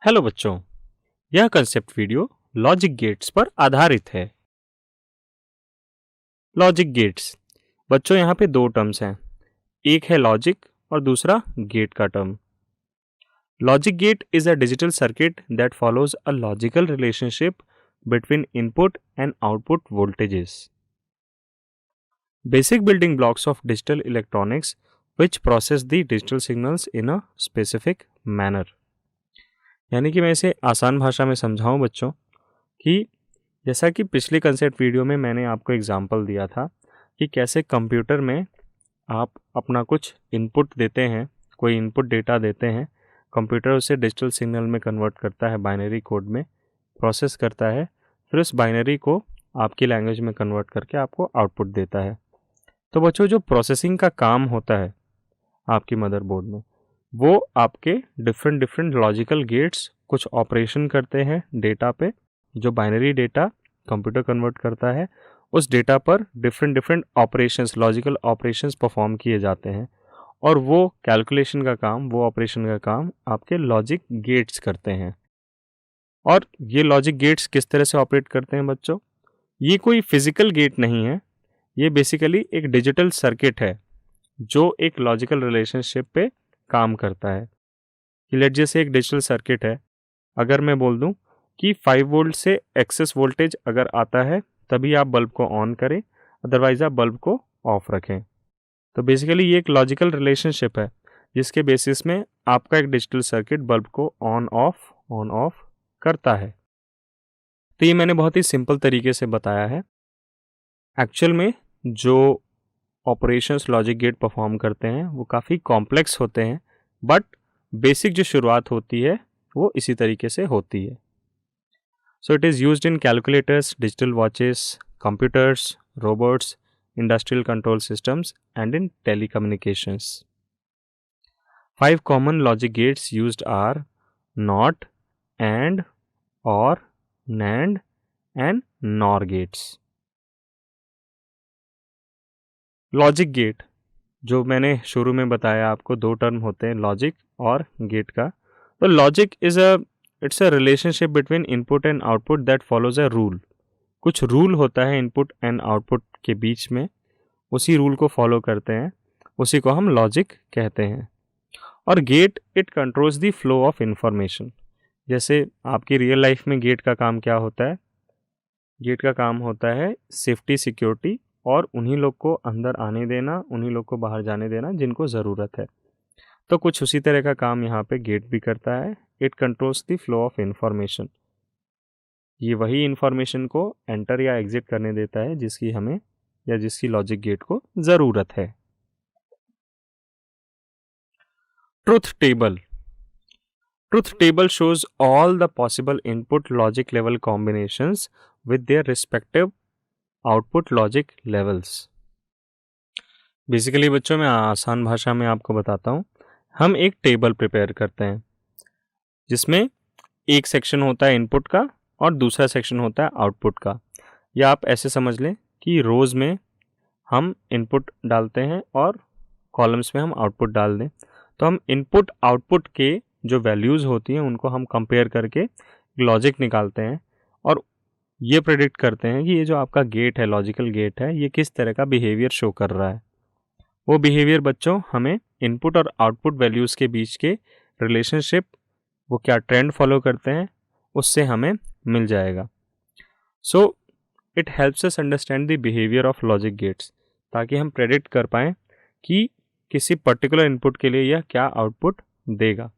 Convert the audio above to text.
Hello बच्चों, यह concept video logic gates पर आधारित है। लॉजिक गेट्स बच्चों यहाँ पे दो टर्म्स हैं, एक है लॉजिक और दूसरा गेट का term. Logic gate is a digital circuit that follows a logical relationship between input and output voltages. Basic building blocks of digital electronics which process the digital signals in a specific manner। यानी कि मैं इसे आसान भाषा में समझाऊं बच्चों कि जैसा कि पिछले कंसेप्ट वीडियो में मैंने आपको एग्जांपल दिया था कि कैसे कंप्यूटर में आप अपना कुछ इनपुट देते हैं, कोई इनपुट डेटा देते हैं, कंप्यूटर उसे डिजिटल सिग्नल में कन्वर्ट करता है, बाइनरी कोड में प्रोसेस करता है, फिर उस बाइनरी को आपकी लैंग्वेज में कन्वर्ट करके आपको आउटपुट देता है। तो बच्चों जो प्रोसेसिंग का काम होता है आपकी मदरबोर्ड में, वो आपके डिफरेंट डिफरेंट लॉजिकल गेट्स कुछ ऑपरेशन करते हैं डेटा पे। जो बाइनरी डेटा कंप्यूटर कन्वर्ट करता है, उस डेटा पर different different operations, logical operations perform किए जाते हैं और वो कैलकुलेशन का काम, वो ऑपरेशन का काम आपके लॉजिक गेट्स करते हैं। और ये लॉजिक गेट्स किस तरह से ऑपरेट करते हैं बच्चों? ये कोई फिजिकल गेट नहीं है, ये बेसिकली एक डिजिटल सर्किट है जो एक लॉजिकल रिलेशनशिप पे काम करता है। कि लेट जैसे एक डिजिटल सर्किट है, अगर मैं बोल दूं कि 5 वोल्ट से एक्सेस वोल्टेज अगर आता है तभी आप बल्ब को ऑन करें, अदरवाइज आप बल्ब को ऑफ रखें। तो बेसिकली ये एक लॉजिकल रिलेशनशिप है जिसके बेसिस में आपका एक डिजिटल सर्किट बल्ब को ऑन ऑफ करता है। तो ये मैंने बहुत ही सिंपल तरीके से बताया है। एक्चुअल में जो ऑपरेशंस लॉजिक गेट परफॉर्म करते हैं वो काफ़ी कॉम्प्लेक्स होते हैं, बट बेसिक जो शुरुआत होती है वो इसी तरीके से होती है। So it is used in calculators, digital watches, computers, robots, industrial control systems, and in telecommunications. 5 common logic gates used are NOT, AND, OR, NAND, and NOR gates. Logic gate जो मैंने शुरू में बताया आपको, दो टर्म होते हैं logic और गेट का। तो logic it's a relationship between input and output that follows a rule. कुछ रूल होता है इनपुट एंड आउटपुट के बीच में, उसी रूल को फॉलो करते हैं, उसी को हम लॉजिक कहते हैं। और get it controls the flow of information. जैसे आपकी रियल लाइफ में गेट का काम क्या होता है? गेट का काम होता है सेफ्टी, सिक्योरिटी और उन्हीं लोग को अंदर आने देना, उन्हीं लोग को बाहर जाने देना जिनको ज़रूरत है। तो कुछ उसी तरह का काम यहाँ पे गेट भी करता है। It controls the flow of information. ये वही इंफॉर्मेशन को एंटर या एग्जिट करने देता है जिसकी हमें या जिसकी लॉजिक गेट को ज़रूरत है। Truth table. Truth table shows all the possible input logic level combinations with their respective output logic levels। Basically बच्चों मैं आसान भाषा में आपको बताता हूँ। हम एक टेबल प्रिपेयर करते हैं जिसमें एक सेक्शन होता है इनपुट का और दूसरा सेक्शन होता है आउटपुट का। या आप ऐसे समझ लें कि रोज़ में हम इनपुट डालते हैं और कॉलम्स में हम आउटपुट डाल दें। तो हम इनपुट आउटपुट के जो वैल्यूज़ होती हैं उनको हम कंपेयर करके लॉजिक निकालते हैं और ये प्रेडिक्ट करते हैं कि ये जो आपका गेट है, लॉजिकल गेट है, ये किस तरह का बिहेवियर शो कर रहा है। वो बिहेवियर बच्चों हमें इनपुट और आउटपुट वैल्यूज़ के बीच के रिलेशनशिप, वो क्या ट्रेंड फॉलो करते हैं, उससे हमें मिल जाएगा। So it helps us understand the behaviour of logic gates, ताकि हम प्रेडिक्ट कर पाएँ कि किसी पर्टिकुलर इनपुट के लिए यह क्या आउटपुट देगा।